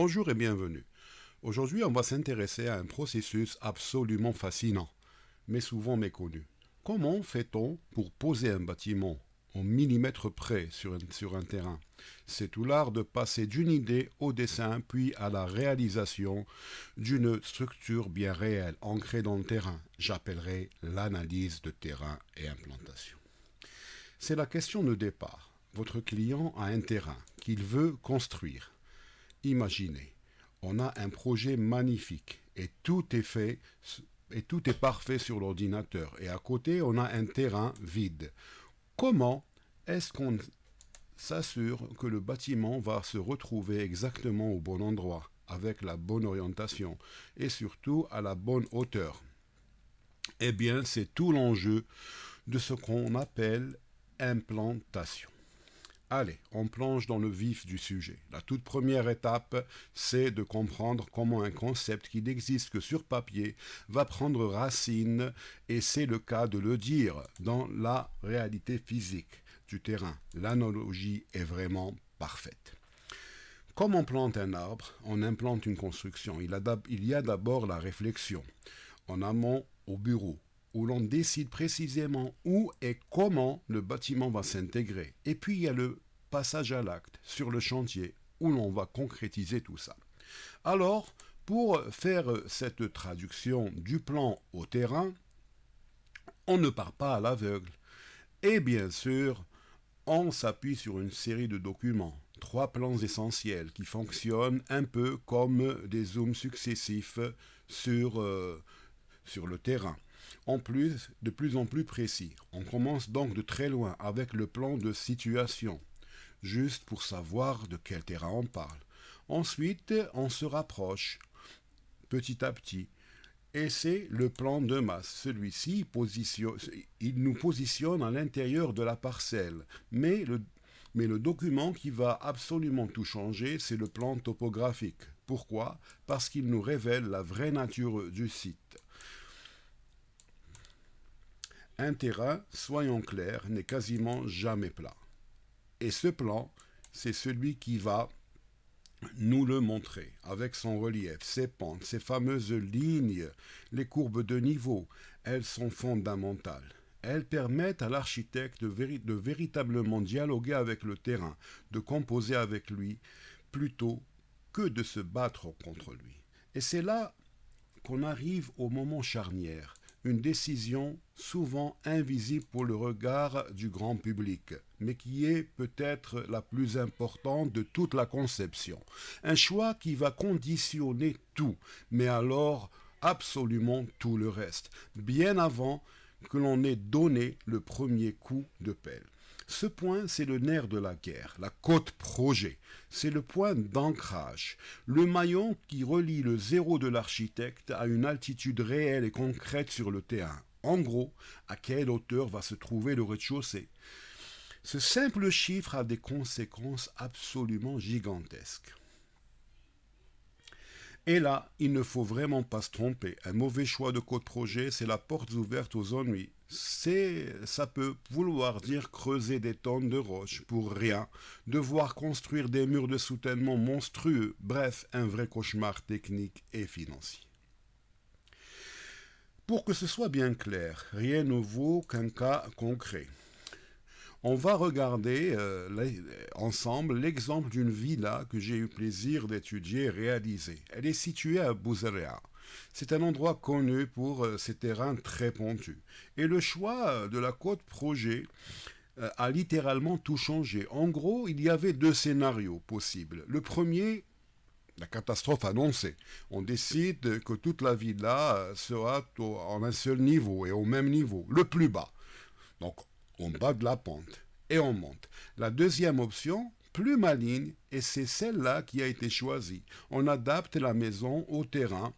Bonjour et bienvenue. Aujourd'hui, on va s'intéresser à un processus absolument fascinant, mais souvent méconnu. Comment fait-on pour poser un bâtiment au millimètre près sur un terrain? C'est tout l'art de passer d'une idée au dessin, puis à la réalisation d'une structure bien réelle, ancrée dans le terrain. J'appellerai l'analyse de terrain et implantation. C'est la question de départ. Votre client a un terrain qu'il veut construire. Imaginez, on a un projet magnifique et tout est fait et tout est parfait sur l'ordinateur. Et à côté, on a un terrain vide. Comment est-ce qu'on s'assure que le bâtiment va se retrouver exactement au bon endroit, avec la bonne orientation et surtout à la bonne hauteur? Eh bien, c'est tout l'enjeu de ce qu'on appelle implantation. Allez, on plonge dans le vif du sujet. La toute première étape, c'est de comprendre comment un concept qui n'existe que sur papier va prendre racine, et c'est le cas de le dire, dans la réalité physique du terrain. L'analogie est vraiment parfaite. Comme on plante un arbre, on implante une construction. Il y a d'abord la réflexion, en amont au bureau, où l'on décide précisément où et comment le bâtiment va s'intégrer. Et puis il y a le passage à l'acte sur le chantier, où l'on va concrétiser tout ça. Alors, pour faire cette traduction du plan au terrain, on ne part pas à l'aveugle. Et bien sûr, on s'appuie sur une série de documents, 3 plans essentiels qui fonctionnent un peu comme des zooms successifs sur le terrain. En plus, de plus en plus précis. On commence donc de très loin avec le plan de situation, juste pour savoir de quel terrain on parle. Ensuite, on se rapproche petit à petit. Et c'est le plan de masse. Celui-ci, il nous positionne à l'intérieur de la parcelle. Mais le document qui va absolument tout changer, c'est le plan topographique. Pourquoi? Parce qu'il nous révèle la vraie nature du site. Un terrain, soyons clairs, n'est quasiment jamais plat. Et ce plan, c'est celui qui va nous le montrer, avec son relief, ses pentes, ses fameuses lignes, les courbes de niveau. Elles sont fondamentales. Elles permettent à l'architecte de véritablement dialoguer avec le terrain, de composer avec lui, plutôt que de se battre contre lui. Et c'est là qu'on arrive au moment charnière, une décision souvent invisible pour le regard du grand public, mais qui est peut-être la plus importante de toute la conception. Un choix qui va conditionner tout, mais alors absolument tout le reste, bien avant que l'on ait donné le premier coup de pelle. Ce point, c'est le nerf de la guerre, la côte projet. C'est le point d'ancrage, le maillon qui relie le zéro de l'architecte à une altitude réelle et concrète sur le terrain. En gros, à quelle hauteur va se trouver le rez-de-chaussée. Ce simple chiffre a des conséquences absolument gigantesques. Et là, il ne faut vraiment pas se tromper. Un mauvais choix de code projet, c'est la porte ouverte aux ennuis. Ça peut vouloir dire creuser des tonnes de roches pour rien, devoir construire des murs de soutènement monstrueux, bref, un vrai cauchemar technique et financier. Pour que ce soit bien clair, rien ne vaut qu'un cas concret. On va regarder ensemble l'exemple d'une villa que j'ai eu plaisir d'étudier et réaliser. Elle est située à Bouzaréa. C'est un endroit connu pour ses terrains très pentus. Et le choix de la côte projet a littéralement tout changé. En gros, il y avait 2 scénarios possibles. Le premier, la catastrophe annoncée. On décide que toute la villa sera en un seul niveau et au même niveau, le plus bas. Donc, on bat de la pente et on monte. La deuxième option, plus maligne, et c'est celle-là qui a été choisie. On adapte la maison au terrain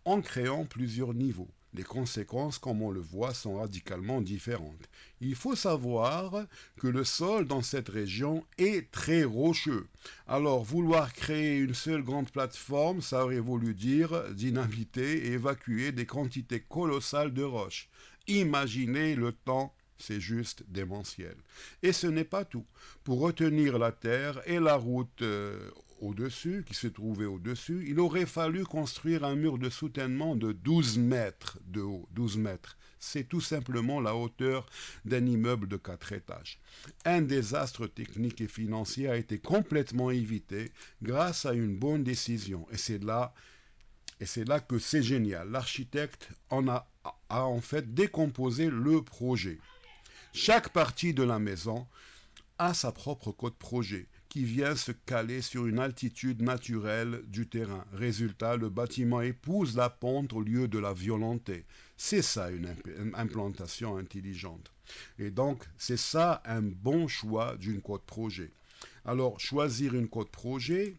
en créant plusieurs niveaux. Les conséquences, comme on le voit, sont radicalement différentes. Il faut savoir que le sol dans cette région est très rocheux. Alors, vouloir créer une seule grande plateforme, ça aurait voulu dire dynamiter et évacuer des quantités colossales de roches. Imaginez le temps c'est juste démentiel. Et ce n'est pas tout. Pour retenir la terre et la route au-dessus, qui se trouvait au-dessus, il aurait fallu construire un mur de soutènement de 12 mètres de haut. 12 mètres. C'est tout simplement la hauteur d'un immeuble de 4 étages. Un désastre technique et financier a été complètement évité grâce à une bonne décision. Et c'est là que c'est génial. L'architecte a en fait décomposé le projet. Chaque partie de la maison a sa propre code projet qui vient se caler sur une altitude naturelle du terrain. Résultat, le bâtiment épouse la pente au lieu de la violenter. C'est ça une implantation intelligente. Et donc, c'est ça un bon choix d'une code projet. Alors, choisir une code projet,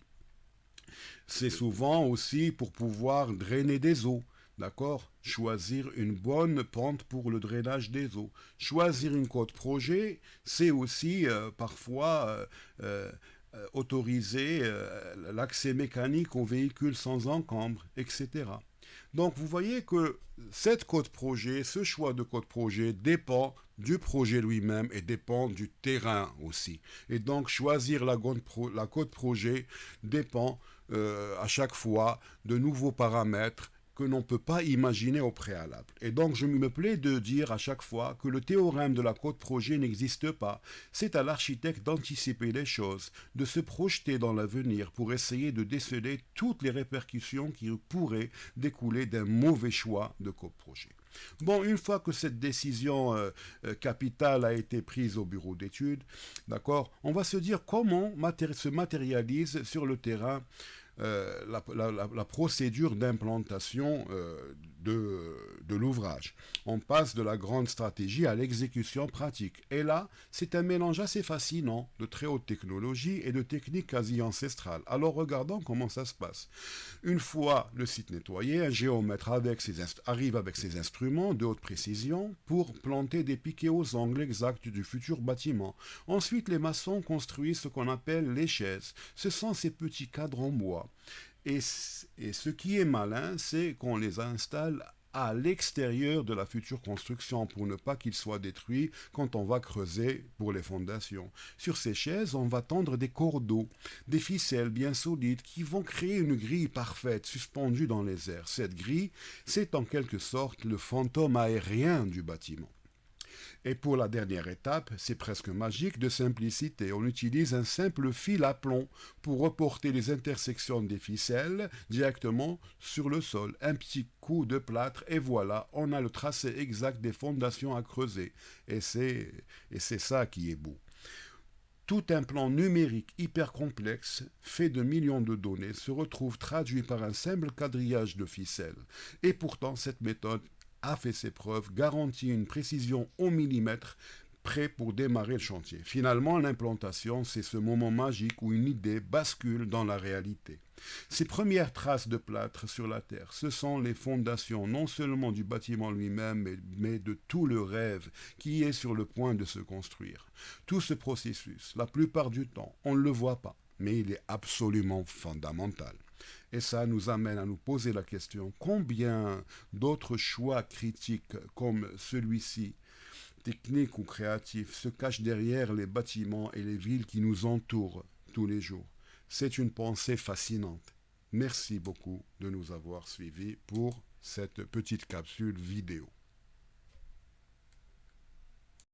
c'est souvent aussi pour pouvoir drainer des eaux. D'accord? Choisir une bonne pente pour le drainage des eaux. Choisir une côte projet, c'est aussi parfois autoriser l'accès mécanique aux véhicules sans encombre, etc. Donc vous voyez que cette côte projet, ce choix de côte projet dépend du projet lui-même et dépend du terrain aussi. Et donc choisir la côte projet dépend à chaque fois de nouveaux paramètres que l'on ne peut pas imaginer au préalable. Et donc je me plais de dire à chaque fois que le théorème de la côte projet n'existe pas. C'est à l'architecte d'anticiper les choses, de se projeter dans l'avenir pour essayer de déceler toutes les répercussions qui pourraient découler d'un mauvais choix de côte projet. Bon, une fois que cette décision capitale a été prise au bureau d'études, d'accord, on va se dire comment se matérialise sur le terrain la procédure d'implantation de l'ouvrage. On passe de la grande stratégie à l'exécution pratique. Et là, c'est un mélange assez fascinant de très haute technologie et de techniques quasi ancestrales. Alors regardons comment ça se passe. Une fois le site nettoyé, un géomètre arrive avec ses instruments de haute précision pour planter des piquets aux angles exacts du futur bâtiment. Ensuite, les maçons construisent ce qu'on appelle les chaises. Ce sont ces petits cadres en bois. Et ce qui est malin, c'est qu'on les installe à l'extérieur de la future construction pour ne pas qu'ils soient détruits quand on va creuser pour les fondations. Sur ces chaises, on va tendre des cordeaux, des ficelles bien solides qui vont créer une grille parfaite suspendue dans les airs. Cette grille, c'est en quelque sorte le fantôme aérien du bâtiment. Et pour la dernière étape, c'est presque magique de simplicité. On utilise un simple fil à plomb pour reporter les intersections des ficelles directement sur le sol. Un petit coup de plâtre et voilà, on a le tracé exact des fondations à creuser. Et c'est ça qui est beau. Tout un plan numérique hyper complexe, fait de millions de données, se retrouve traduit par un simple quadrillage de ficelles. Et pourtant, cette méthode a fait ses preuves, garantit une précision au millimètre, prêt pour démarrer le chantier. Finalement, l'implantation, c'est ce moment magique où une idée bascule dans la réalité. Ces premières traces de plâtre sur la terre, ce sont les fondations non seulement du bâtiment lui-même, mais de tout le rêve qui est sur le point de se construire. Tout ce processus, la plupart du temps, on ne le voit pas, mais il est absolument fondamental. Et ça nous amène à nous poser la question, combien d'autres choix critiques comme celui-ci, techniques ou créatifs, se cachent derrière les bâtiments et les villes qui nous entourent tous les jours? C'est une pensée fascinante. Merci beaucoup de nous avoir suivis pour cette petite capsule vidéo.